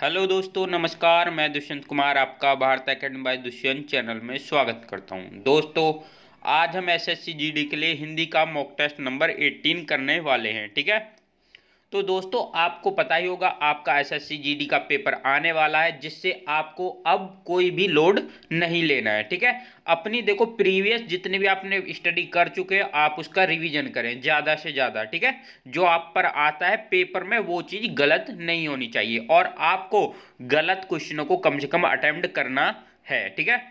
Hello दोस्तों, नमस्कार। मैं दुष्यंत कुमार आपका Bharat academy by Dushyant channel में स्वागत करता हूं। दोस्तों, आज हम एसएससी जीडी के लिए हिंदी का मॉक टेस्ट नंबर 18 करने वाले हैं। ठीक है, तो दोस्तों आपको पता ही होगा आपका एसएससी जीडी का पेपर आने वाला है, जिससे आपको अब कोई भी लोड नहीं लेना है। ठीक है, अपनी देखो प्रीवियस जितने भी आपने स्टडी कर चुके हैं आप उसका रिवीजन करें ज़्यादा से ज़्यादा। ठीक है, जो आप पर आता है पेपर में वो चीज़ गलत नहीं होनी चाहिए और आपको गलत क्वेश्चनों को कम से कम अटेम्प्ट करना है। ठीक है,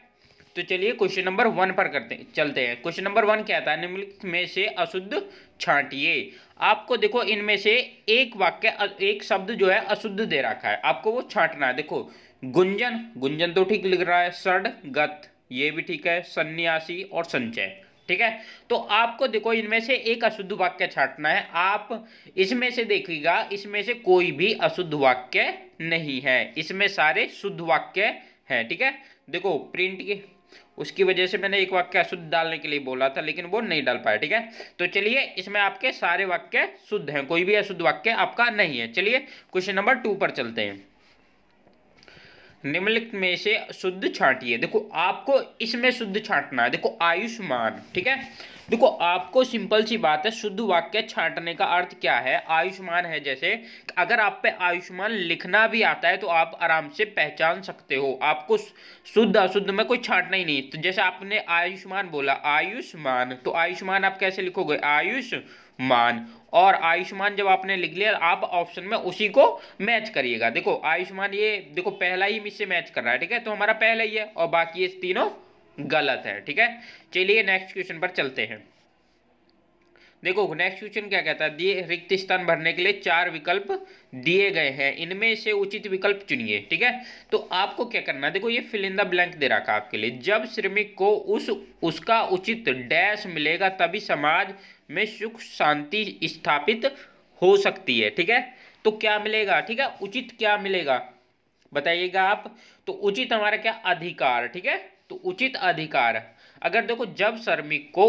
तो चलिए क्वेश्चन नंबर 1 पर चलते हैं। क्वेश्चन नंबर 1 क्या था? निम्नलिखित में से अशुद्ध छांटिए। आपको देखो इनमें से एक वाक्य एक शब्द जो है अशुद्ध दे रखा है, आपको वो छांटना है। देखो गुंजन, गुंजन तो ठीक लिख रहा है। सड़गत ये भी ठीक है। सन्यासी और संचय ठीक है। तो आपको देखो इनमें से एक अशुद्ध वाक्य छांटना है। आप इसमें से देखिएगा, इसमें से कोई भी अशुद्ध वाक्य नहीं है, इसमें सारे शुद्ध वाक्य हैं। ठीक है, देखो प्रिंट के उसकी वजह से मैंने एक वाक्य अशुद्ध डालने के लिए बोला था, लेकिन वो नहीं डाल पाया। ठीक है, तो चलिए इसमें आपके सारे वाक्य शुद्ध हैं, कोई भी अशुद्ध वाक्य आपका नहीं है। चलिए क्वेश्चन नंबर 2 पर चलते हैं। निम्नलिखित में से शुद्ध छांटिए। देखो आपको इसमें शुद्ध छांटना है। देखो आयुष्मान, ठीक है। देखो आपको सिंपल सी बात है, शुद्ध वाक्य छांटने का अर्थ क्या है? आयुष्मान है, जैसे अगर आप पे आयुष्मान लिखना भी आता है तो आप आराम से पहचान सकते हो। आपको शुद्ध अशुद्ध में कोई छांटना ही नहीं। तो जैसे आपने आयुष्मान बोला, आयुष्मान, तो आयुष्मान आप कैसे लिखोगे? आयुष्मान। और आयुष्मान जब आपने लिख लिया आप ऑप्शन में उसी को मैच करिएगा। देखो आयुष्मान, ये देखो पहला ही इससे मैच कर रहा है। ठीक है, तो हमारा पहला ही है और बाकी ये तीनों गलत है। ठीक है, चलिए नेक्स्ट क्वेश्चन पर चलते हैं। देखो नेक्स्ट क्वेश्चन क्या कहता है? दिए रिक्त स्थान भरने के लिए 4 विकल्प दिए गए हैं, इनमें से उचित विकल्प चुनिए। ठीक है, तो आपको क्या करना है? देखो ये फिल इन द ब्लैंक दे रखा है आपके लिए। जब श्रमिक को उसका उचित डैश मिलेगा तभी समाज में सुख शांति स्थापित हो सकती है। ठीक है, तो क्या मिलेगा? ठीक है, उचित क्या मिलेगा बताइएगा आप। तो उचित हमारा क्या? अधिकार। ठीक है, तो उचित अधिकार। अगर देखो जब श्रमिक को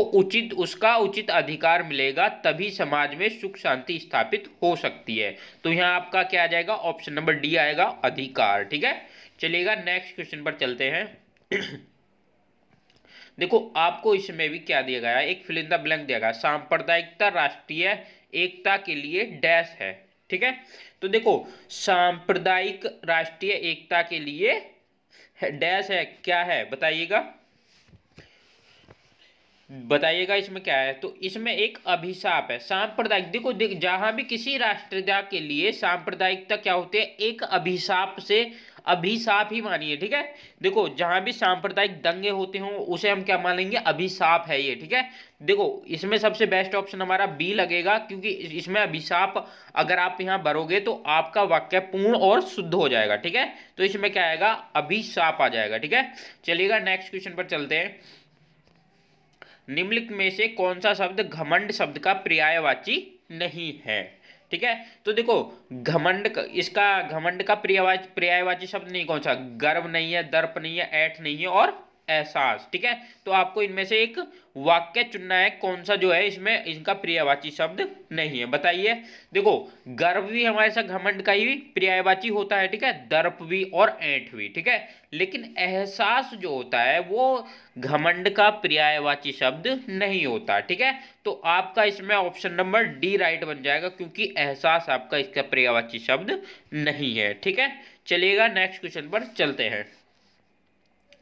उसका उचित अधिकार मिलेगा तभी समाज में सुख शांति स्थापित हो सकती है। तो यहाँ आपका क्या आ जाएगा? ऑप्शन नंबर डी आएगा, अधिकार। ठीक है, चलिएगा नेक्स्ट क्वेश्चन पर चलते हैं। देखो आपको इसमें भी क्या दिया गया है? एक फिल इन द ब्लैंक दिया गया। सांप्रदायिकता राष्ट्रीय एकता के लिए डैश है। ठीक है, तो देखो सांप्रदायिक राष्ट्रीय एकता के लिए डैश है, क्या है बताइएगा? बताइएगा इसमें क्या है? तो इसमें एक अभिशाप है। सांप्रदायिक, देखो जहां भी किसी राष्ट्रीयता के लिए सांप्रदायिकता क्या होती है? एक अभिशाप से, अभिशाप ही मानिए। ठीक है, देखो जहां भी सांप्रदायिक दंगे होते हों उसे हम क्या मानेंगे? अभिशाप है ये। ठीक है, देखो इसमें सबसे बेस्ट ऑप्शन हमारा बी लगेगा, क्योंकि इसमें अभिशाप अगर आप यहाँ भरोगे तो आपका वाक्य पूर्ण और शुद्ध हो जाएगा। ठीक है, तो इसमें क्या आएगा? अभिशाप आ जाएगा। ठीक है, चलिएगा नेक्स्ट क्वेश्चन पर चलते हैं। निम्नलिखित में से कौन सा शब्द घमंड शब्द का पर्यायवाची नहीं है? ठीक है, तो देखो घमंड इसका घमंड का पर्यायवाची शब्द नहीं। कौन सा? गर्व नहीं है, दर्प नहीं है, ऐठ नहीं है और एहसास। ठीक है, तो आपको इनमें से एक वाक्य चुनना है, कौन सा जो है इसमें इनका पर्यायवाची शब्द नहीं है, बताइए। देखो गर्व भी हमारे साथ घमंड का ही पर्यायवाची होता है। ठीक है, दर्प भी और ऐंठ भी। ठीक है, लेकिन एहसास जो होता है वो घमंड का पर्यायवाची शब्द नहीं होता। ठीक है, तो आपका इसमें ऑप्शन नंबर डी राइट बन जाएगा, क्योंकि एहसास आपका इसका पर्यायवाची शब्द नहीं है। ठीक है, चलिएगा नेक्स्ट क्वेश्चन पर चलते हैं।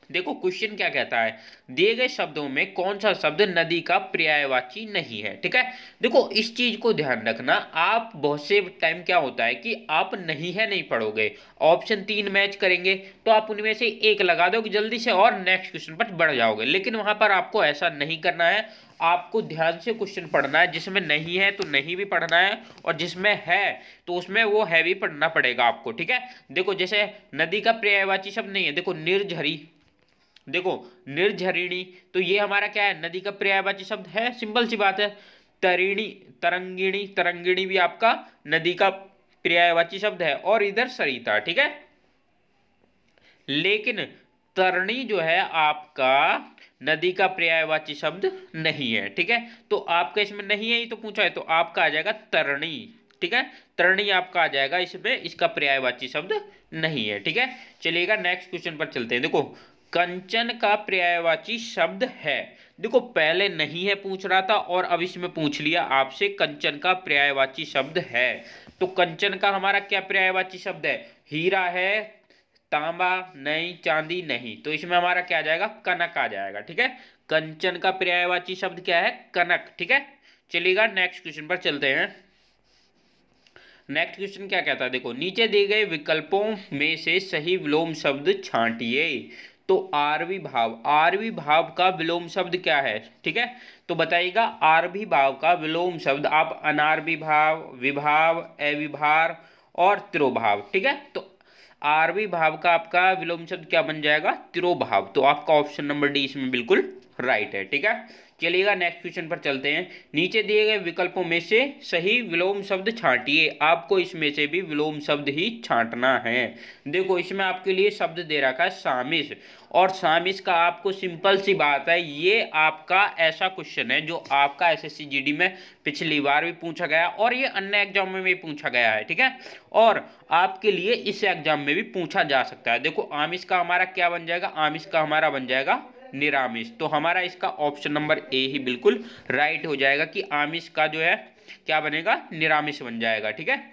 देखो क्वेश्चन क्या कहता है? दिए गए शब्दों में कौन सा शब्द नदी का पर्यायवाची नहीं है? ठीक है, देखो इस चीज को ध्यान रखना। आप बहुत से टाइम क्या होता है कि आप नहीं है नहीं पढ़ोगे, ऑप्शन 3 मैच करेंगे तो आप उनमें से एक लगा दोगे जल्दी से और नेक्स्ट क्वेश्चन पर बढ़ जाओगे, लेकिन वहां पर आपको ऐसा नहीं करना है। आपको ध्यान से क्वेश्चन पढ़ना है, जिसमें नहीं है तो नहीं भी पढ़ना है और जिसमें है तो उसमें वो है भी पढ़ना पड़ेगा आपको। ठीक है, देखो जैसे नदी का पर्यायवाची शब्द नहीं है, देखो निर्झरी, देखो निर्झरिणी, तो ये हमारा क्या है? नदी का पर्यायवाची शब्द है, सिंपल सी बात है। तरिणी, तरंगिणी, तरंगिणी भी आपका नदी का पर्यायवाची शब्द है। और इधर सरिता। ठीक है, लेकिन तरणी जो है आपका नदी का पर्यायवाची शब्द नहीं है। ठीक है, तो आपका इसमें नहीं है ही तो पूछा है, तो आपका आ जाएगा तरणी। ठीक है, तरणी आपका आ जाएगा इसमें, इसका पर्यायवाची शब्द नहीं है। ठीक है, चलिएगा नेक्स्ट क्वेश्चन पर चलते हैं। देखो कंचन का पर्यायवाची शब्द है, देखो पहले नहीं है पूछ रहा था और अब इसमें पूछ लिया आपसे कंचन का पर्यायवाची शब्द है। तो कंचन का हमारा क्या पर्यायवाची शब्द है? हीरा है, तांबा नहीं, चांदी नहीं, तो इसमें हमारा क्या आ जाएगा? कनक आ जाएगा। ठीक है, कंचन का पर्यायवाची शब्द क्या है? कनक। ठीक है, चलिएगा नेक्स्ट क्वेश्चन पर चलते हैं। नेक्स्ट क्वेश्चन क्या कहता है? देखो नीचे दिए गए विकल्पों में से सही विलोम शब्द छांटिए। तो आरवी भाव, आरवी भाव का विलोम शब्द क्या है? ठीक है, तो बताइएगा आरवी भाव का विलोम शब्द। आप अनारवी भाव, विभाव, अविभार और तिरोभाव। ठीक है, तो आरवी भाव का आपका विलोम शब्द क्या बन जाएगा? तिरोभाव। तो आपका ऑप्शन नंबर डी इसमें बिल्कुल राइट है। ठीक है, चलिएगा नेक्स्ट क्वेश्चन पर चलते हैं। नीचे दिए गए विकल्पों में से सही विलोम शब्द छांटिए। आपको इसमें से भी विलोम शब्द ही छांटना है। देखो इसमें आपके लिए शब्द दे रखा है सामिस, और सामिस का आपको सिंपल सी बात है, ये आपका ऐसा क्वेश्चन है जो आपका एसएससी जीडी में पिछली बार भी पूछा गया और ये अन्य एग्जाम में भी पूछा गया है। ठीक है, और आपके लिए इस एग्जाम में भी पूछा जा सकता है। देखो आमिष का हमारा क्या बन जाएगा? आमिष का हमारा बन जाएगा निरामिष। तो हमारा इसका ऑप्शन नंबर ए ही बिल्कुल राइट हो जाएगा कि आमिष का जो है क्या बनेगा? निरामिष बन जाएगा। ठीक है,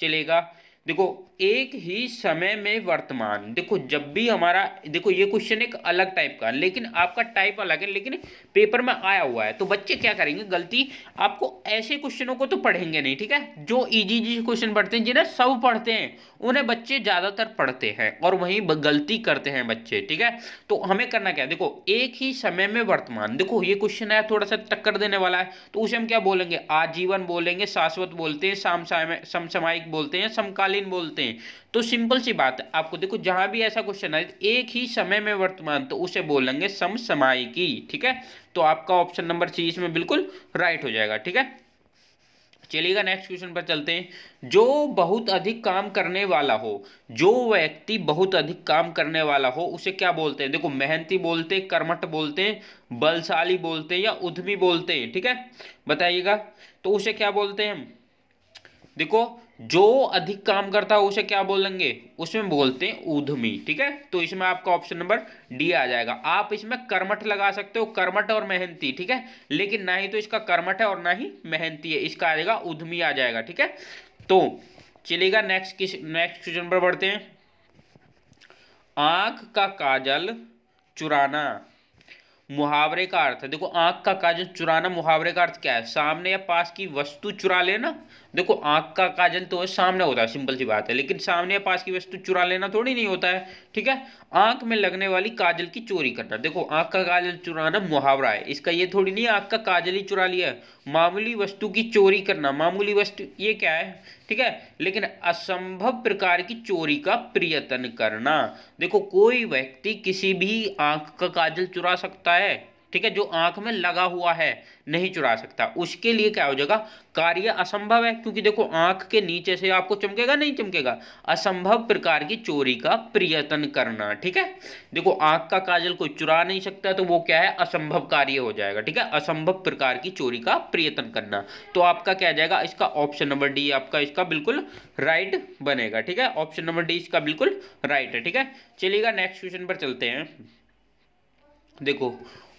चलेगा। देखो एक ही समय में वर्तमान, देखो जब भी हमारा, देखो ये क्वेश्चन एक अलग टाइप का, लेकिन आपका टाइप अलग है, लेकिन पेपर में आया हुआ है। तो बच्चे क्या करेंगे? गलती, आपको ऐसे क्वेश्चनों को तो पढ़ेंगे नहीं। ठीक है, जो इजी इजी क्वेश्चन पढ़ते हैं, जिन्हें सब पढ़ते हैं, उन्हें बच्चे ज्यादातर पढ़ते हैं और वहीं गलती करते हैं बच्चे। ठीक है, तो हमें करना क्या है? देखो एक ही समय में वर्तमान, देखो ये क्वेश्चन है थोड़ा सा टक्कर देने वाला है, तो उसे हम क्या बोलेंगे? आजीवन बोलेंगे, शाश्वत बोलते हैं, समसामयिक बोलते हैं, समकालीन बोलते हैं। तो सिंपल सी बात है आपको, देखो जहां भी ऐसा क्वेश्चन है एक ही समय में वर्तमान, तो उसे बोलेंगे समसामयिकी। ठीक है, तो आपका ऑप्शन नंबर सी इसमें बिल्कुल राइट हो जाएगा। ठीक है, चलिएगा नेक्स्ट क्वेश्चन पर चलते हैं। जो बहुत अधिक काम करने वाला हो, जो व्यक्ति बहुत अधिक काम करने वाला हो उसे क्या बोलते हैं? देखो मेहनती बोलते हैं, कर्मठ बोलते हैं, बलशाली बोलते हैं या उद्यमी बोलते हैं। ठीक है, बताइएगा तो उसे क्या बोलते हैं हम? देखो जो अधिक काम करता है उसे क्या बोलेंगे? उसमें बोलते हैं उद्यमी। ठीक है, तो इसमें आपका ऑप्शन नंबर डी आ जाएगा। आप इसमें कर्मठ लगा सकते हो, कर्मठ और मेहनती। ठीक है, लेकिन ना ही तो इसका कर्मठ है और ना ही मेहनती है, इसका आ जाएगा उद्यमी आ जाएगा। ठीक है, तो चलिएगा नेक्स्ट क्वेश्चन पर बढ़ते हैं। आंख का काजल चुराना, मुहावरे का अर्थ है। देखो आंख का काजल चुराना, मुहावरे का अर्थ क्या है? सामने या पास की वस्तु चुरा लेना। देखो आंख का काजल तो सामने होता है, सिंपल सी बात है, लेकिन सामने या पास की वस्तु चुरा लेना थोड़ी नहीं होता है। ठीक है, आंख में लगने वाली काजल की चोरी करना। देखो आंख का काजल चुराना मुहावरा है, इसका ये थोड़ी नहीं आंख का काजल ही चुरा लिया है। मामूली वस्तु की चोरी करना, मामूली वस्तु ये क्या है? ठीक है, लेकिन असंभव प्रकार की चोरी का प्रयत्न करना। देखो कोई व्यक्ति किसी भी आंख का काजल चुरा सकता है, ठीक है, जो आंख में लगा हुआ है नहीं चुरा सकता। उसके लिए क्या हो जाएगा? कार्य असंभव है, क्योंकि देखो आंख के नीचे से आपको चमकेगा नहीं चमकेगा? असंभव प्रकार की चोरी का प्रयत्न करना। ठीक है, देखो आंख का काजल कोई चुरा नहीं सकता, तो वो क्या है? असंभव कार्य हो जाएगा। ठीक है, असंभव प्रकार की चोरी का प्रयत्न करना। तो आपका क्या जाएगा? इसका ऑप्शन नंबर डी आपका इसका बिल्कुल राइट बनेगा। ठीक है, ऑप्शन नंबर डी इसका बिल्कुल राइट है। ठीक है, चलिएगा नेक्स्ट क्वेश्चन पर चलते हैं। देखो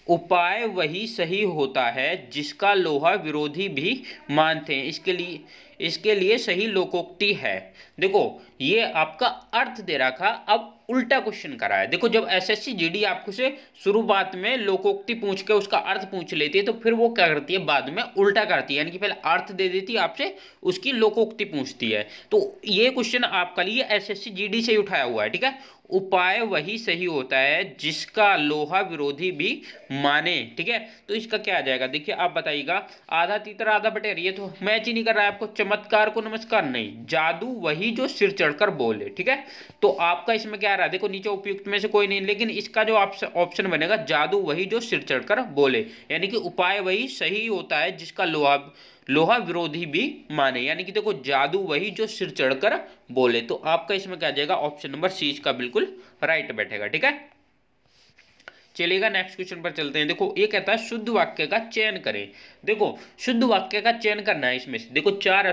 उपाय वही सही होता है जिसका लोहा विरोधी भी मानते हैं, इसके लिए सही लोकोक्ति है। देखो ये आपका अर्थ दे रखा, अब उल्टा क्वेश्चन करा है। देखो जब एसएससी जीडी आपको से शुरुआत में लोकोक्ति पूछ के उसका अर्थ पूछ लेती है, तो फिर वो क्या करती है? बाद में उल्टा करती है, यानी कि पहले अर्थ दे देती है आपसे, उसकी लोकोक्ति पूछती है। तो ये क्वेश्चन आपका लिए एसएससी जीडी से ही उठाया हुआ है। ठीक है, उपाय वही सही होता है जिसका लोहा विरोधी भी माने। ठीक है, तो इसका क्या आ जाएगा? देखिए आप बताइएगा। आधा तीतर आधा बटेर, ये तो मैच ही नहीं कर रहा है आपको। चमत्कार को नमस्कार नहीं, जादू वही जो सिर चढ़कर बोले। ठीक है, तो आपका इसमें क्या आ रहा है? देखो नीचे उपयुक्त में से कोई नहीं, लेकिन इसका जो ऑप्शन बनेगा जादू वही जो सिर चढ़कर बोले, यानी कि उपाय वही सही होता है जिसका लोहा विरोधी भी माने, यानी कि देखो जादू वही जो सिर चढ़कर बोले। तो आपका इसमें क्या आ जाएगा? ऑप्शन नंबर सी इसका बिल्कुल राइट बैठेगा। ठीक है, चलिएगा नेक्स्ट क्वेश्चन पर चलते हैं। देखो ये कहता है शुद्ध वाक्य का चयन करें। देखो शुद्ध वाक्य का चयन करना है इसमें से। देखो चार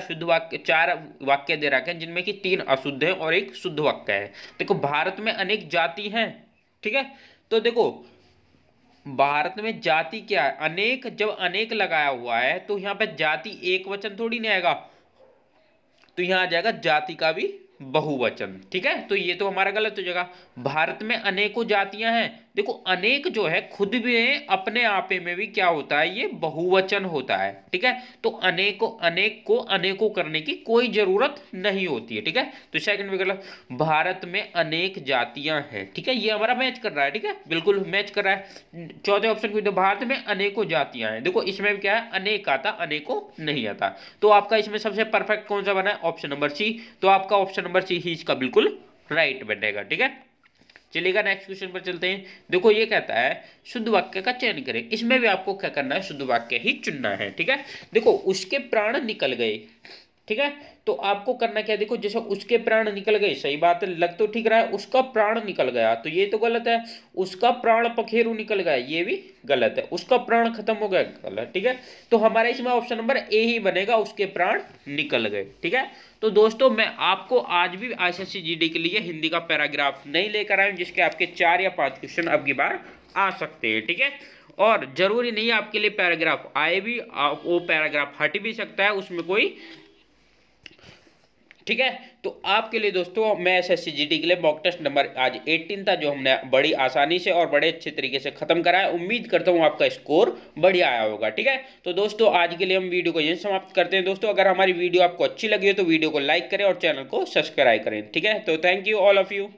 वाक्य दे रखे हैं जिनमें कि 3 अशुद्ध है और एक शुद्ध वाक्य है। देखो भारत में अनेक जाति हैं, ठीक है। तो देखो भारत में जाति क्या है, अनेक। जब अनेक लगाया हुआ है तो यहाँ पे जाति एक वचन थोड़ी नहीं आएगा, तो यहाँ आ जाएगा जाति का भी बहुवचन, ठीक है। तो ये तो हमारा गलत हो जाएगा। भारत में अनेकों जातियां हैं। देखो अनेक जो है खुद में अपने आपे में भी क्या होता है, ये बहुवचन होता है, ठीक है। तो अनेक को अनेकों करने की कोई जरूरत नहीं होती है, ठीक है। तो सेकंड विकल्प भारत में अनेक जातियां हैं, ठीक है। ये हमारा मैच कर रहा है, ठीक है, बिल्कुल मैच कर रहा है। चौथे ऑप्शन को भारत में अनेकों जातियां हैं। देखो इसमें क्या है, अनेक आता, अनेकों नहीं आता। तो आपका इसमें सबसे परफेक्ट कौन सा बना है, ऑप्शन नंबर सी। तो आपका ऑप्शन नंबर सी ही इसका बिल्कुल राइट बनेगा, ठीक है। चलिएगा नेक्स्ट क्वेश्चन पर चलते हैं। देखो ये कहता है शुद्ध वाक्य का चयन करें। इसमें भी आपको क्या करना है, शुद्ध वाक्य ही चुनना है, ठीक है। देखो उसके प्राण निकल गए, ठीक है। तो आपको करना क्या है, देखो जैसे उसके प्राण निकल गए, सही बात है, लग तो ठीक रहा है। उसका प्राण निकल गया तो ये तो गलत है। उसका प्राण पखेरु निकल गया, ये भी गलत है। उसका प्राण खत्म हो गया, गलत, ठीक है। तो हमारा इसमें ऑप्शन नंबर ए ही बनेगा, उसके प्राण निकल गए, ठीक है। तो दोस्तों मैं आपको आज भी ICSE GD के लिए हिंदी का पैराग्राफ नहीं लेकर आया हूं, जिसके आपके 4 या 5 क्वेश्चन अब की बार आ सकते हैं, ठीक है। और जरूरी नहीं है आपके लिए पैराग्राफ आए भी, वो पैराग्राफ हट भी सकता है, उसमें कोई, ठीक है। तो आपके लिए दोस्तों मैं SSC GD के लिए मॉक टेस्ट नंबर आज 18 था, जो हमने बड़ी आसानी से और बड़े अच्छे तरीके से खत्म करा है। उम्मीद करता हूं आपका स्कोर बढ़िया आया होगा, ठीक है। तो दोस्तों आज के लिए हम वीडियो को यहीं समाप्त करते हैं। दोस्तों अगर हमारी वीडियो आपको अच्छी लगी हो तो वीडियो को लाइक करें और चैनल को सब्सक्राइब करें, ठीक है। तो thank you all of you.